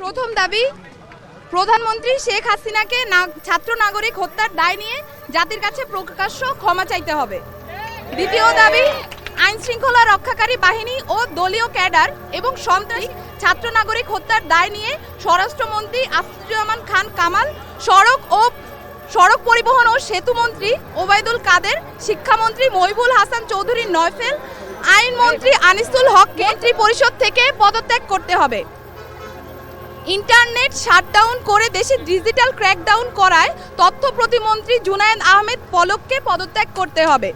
প্রথম দাবি, প্রধানমন্ত্রী শেখ হাসিনাকে ছাত্র নাগরিক হত্যার দায় নিয়ে জাতির কাছে প্রকাশ্য ক্ষমা চাইতে হবে। দ্বিতীয় দাবি, আইন শৃঙ্খলা রক্ষাকারী বাহিনী ও দলীয় ক্যাডার এবং সন্ত্রাসী ছাত্র নাগরিক হত্যার দায় নিয়ে স্বরাষ্ট্রমন্ত্রী আসাদুজ্জামান খান কামাল, সড়ক পরিবহন ও সেতু মন্ত্রী ওবায়দুল কাদের, শিক্ষামন্ত্রী মহিবুল হাসান চৌধুরী নয়ফেল, আইনমন্ত্রী আনিসুল হক মন্ত্রী পরিষদ থেকে পদত্যাগ করতে হবে। ইন্টারনেট শাটডাউন করে দেশে ডিজিটাল ক্র্যাকডাউন করায় তথ্য প্রতিমন্ত্রী জুনায়েদ আহমেদ পলককে পদত্যাগ করতে হবে।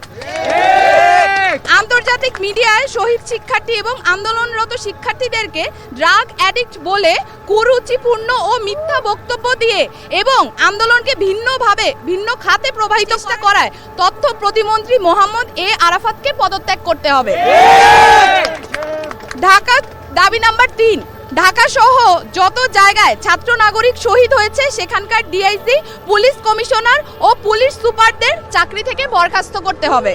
আন্তর্জাতিক মিডিয়ায় শহীদ শিক্ষার্থী এবং আন্দোলনরত শিক্ষার্থীদেরকে ড্রাগ অ্যাডিক্ট বলে কুরুচিপূর্ণ ও মিথ্যা বক্তব্য দিয়ে এবং আন্দোলনকে ভিন্ন খাতে প্রবাহিত করায় তথ্য প্রতিমন্ত্রী মোহাম্মদ এ আরাফাতকে পদত্যাগ করতে হবে। ঢাকা দাবি নাম্বার 3, ঢাকা সহ যত জায়গায় ছাত্র নাগরিক শহীদ হয়েছে সেখানকার ডিআইজি, পুলিশ কমিশনার ও পুলিশ সুপারদের চাকরি থেকে বরখাস্ত করতে হবে।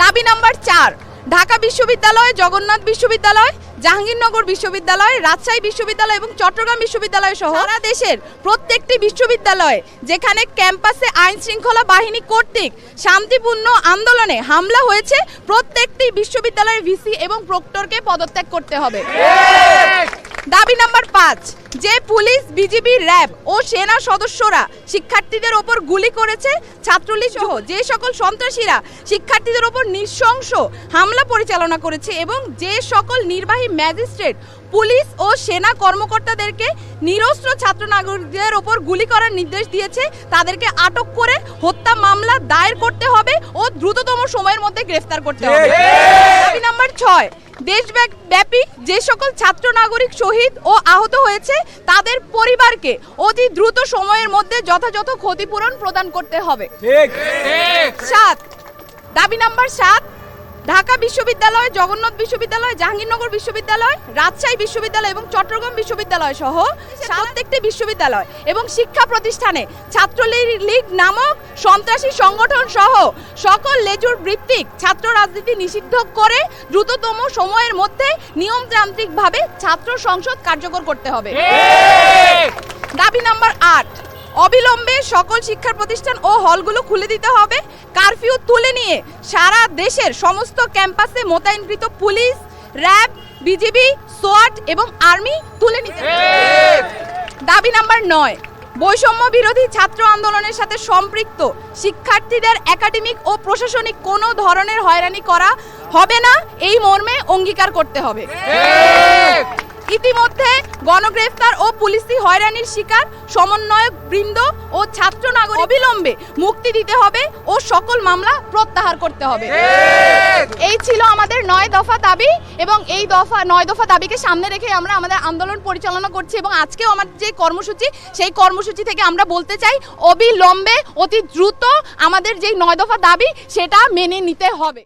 দাবি নাম্বার 4, ঢাকা বিশ্ববিদ্যালয়, জগন্নাথ বিশ্ববিদ্যালয়, জাহাঙ্গীরনগর বিশ্ববিদ্যালয়, রাজশাহী বিশ্ববিদ্যালয় এবং চট্টগ্রাম বিশ্ববিদ্যালয় সহ সারা দেশের প্রত্যেকটি বিশ্ববিদ্যালয়ে যেখানে ক্যাম্পাসে আইন শৃঙ্খলা বাহিনী কর্তৃক শান্তিপূর্ণ আন্দোলনে হামলা হয়েছে প্রত্যেকটি বিশ্ববিদ্যালয়ের ভিসি এবং প্রক্টরকে পদত্যাগ করতে হবে। দাবি নাম্বার 5, যে পুলিশ, বিজিবি, র্যাব ও সেনা সদস্যরা শিক্ষার্থীদের ওপর গুলি করেছে, ছাত্রলীগ সহ যে সকল সন্ত্রাসীরা শিক্ষার্থীদের ওপর নৃশংস হামলা পরিচালনা করেছে এবং যে সকল নির্বাহী ম্যাজিস্ট্রেট, পুলিশ ও সেনা কর্মকর্তাদেরকে নিরস্ত্র ছাত্র নাগরিকদের ওপর গুলি করার নির্দেশ দিয়েছে তাদেরকে আটক করে হত্যা মামলা দায়ের করতে হবে ও দ্রুততম সময়ের মধ্যে গ্রেফতার করতে হবে। দাবি নাম্বার 6, দেশব্যাপী যে সকল ছাত্র নাগরিক শহীদ ও আহত হয়েছে তাদের পরিবারকে অতি দ্রুত সময়ের মধ্যে যথাযথ ক্ষতিপূরণ প্রদান করতে হবে। 7, দাবি নাম্বার 7, ঢাকা বিশ্ববিদ্যালয়, জগন্নাথ বিশ্ববিদ্যালয়, জাহাঙ্গীরনগর বিশ্ববিদ্যালয়, রাজশাহী বিশ্ববিদ্যালয় এবং চট্টগ্রাম বিশ্ববিদ্যালয় সহ প্রত্যেকটি বিশ্ববিদ্যালয় এবং শিক্ষা প্রতিষ্ঠানে ছাত্রলীগ নামক সন্ত্রাসী সংগঠন সহ সকল লেজুর ভিত্তিক ছাত্র রাজনীতি নিষিদ্ধ করে দ্রুততম সময়ের মধ্যে নিয়মতান্ত্রিকভাবে ছাত্র সংসদ কার্যকর করতে হবে। দাবি নাম্বার 8, অবিলম্বে সকল শিক্ষা প্রতিষ্ঠান ও হলগুলো খুলে দিতে হবে। কারফিউ তুলে নিয়ে সারা দেশের সমস্ত ক্যাম্পাসে মোতায়েনকৃত পুলিশ, র্যাব, বিজিবি, সোয়াট এবং আর্মি তুলে নিতে হবে। দাবি নাম্বার 9, বৈষম্য বিরোধী ছাত্র আন্দোলনের সাথে সম্পৃক্ত শিক্ষার্থীদের একাডেমিক ও প্রশাসনিক কোনো ধরনের হয়রানি করা হবে না এই মর্মে অঙ্গীকার করতে হবে। ইতিমধ্যে গণগ্রেফতার ও পুলিশি হয়রানির শিকার সমন্বয়ক বৃন্দ ও ছাত্র নাগরিক অবিলম্বে মুক্তি দিতে হবে ও সকল মামলা প্রত্যাহার করতে হবে। এই ছিল আমাদের 9 দফা দাবি এবং এই 9 দফা দাবিকে সামনে রেখে আমরা আমাদের আন্দোলন পরিচালনা করছি এবং আজকেও আমাদের যে কর্মসূচি সেই কর্মসূচি থেকে আমরা বলতে চাই অবিলম্বে অতি দ্রুত আমাদের যে 9 দফা দাবি সেটা মেনে নিতে হবে।